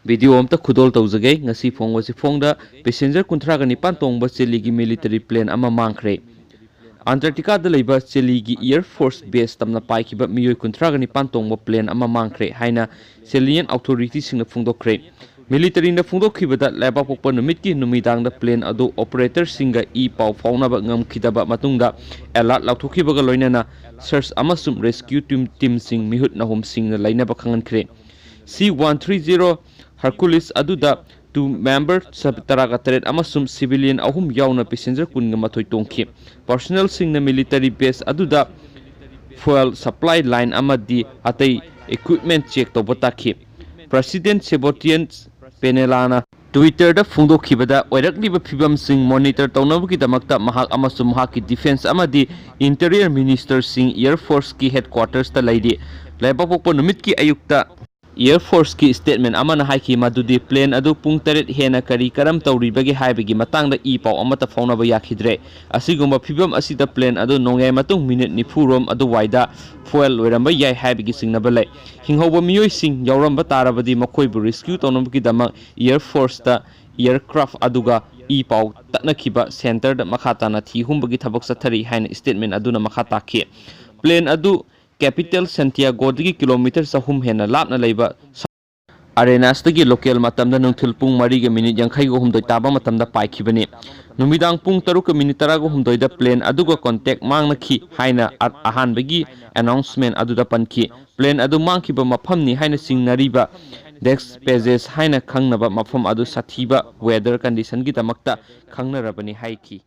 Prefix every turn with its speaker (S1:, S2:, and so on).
S1: Video amta khudol tawjage ngasi phongwasi phongda passenger kunthraga nipan tongba Chiligi military plane ama mangkhre. Antarctica da leiba Chiligi Air Force Base tamna paikiba miyoi kunthraga nipan tongba plane ama mangkhre haina Chilean authorities singna phongdokre. Military na phongdokhibada leba pokpa numitki numidangda plane adu operator singa pau faunaba ngamkhidaba matungda alert lauthokibaga loinana search amasum rescue team sing mihut nahum singna lainaba khangankhre. C-130 Hercules aduda two member sabtaraga teret amasum civilian ahum yauna passenger kunga mathoi tongki. Personnel singna military base aduda fuel supply line amadi atay equipment check tobotaki. President Sebastian Penelana Twitter da fundo khibada oirakliba phibam sing monitor tawnabuki damakta mahak amasum mahaki defense amadi interior minister sing air force ki headquarters ta laidi laibapokpo numitki ayukta Air Force ki statement amana haiki madudi plane adu pung taret hena kari karam tawribagi haibagi matangda pau amata faunaba yakhidre asigumba phibam asida plane adu nongai matung minute nifurom adu waida fuel loiramba yai haibagi singnaba lai hinghoba miyoi sing yauramba tarabadi makoibu rescue tawnabuki damak Air Force ta aircraft aduga pau taknakhiba center da makhatana thi humbagi thabak sathari haina statement aduna makhataki plane adu capital Santiago digi kilometer sahum hena lapna leiba arenas dagi local matamda nungthil pung 3 minute yankhai go humdoi taba matamda paikhibani numidang pung 3 minute 3 go humdoi da plane aduga contact mangna khi haina ahan bagi announcement aduda panki plane adu mangkhiba maphamni haina singnariba dex pages haina khangnaba mapham adu sathiba weather condition gi tamakta khangnarabani haiki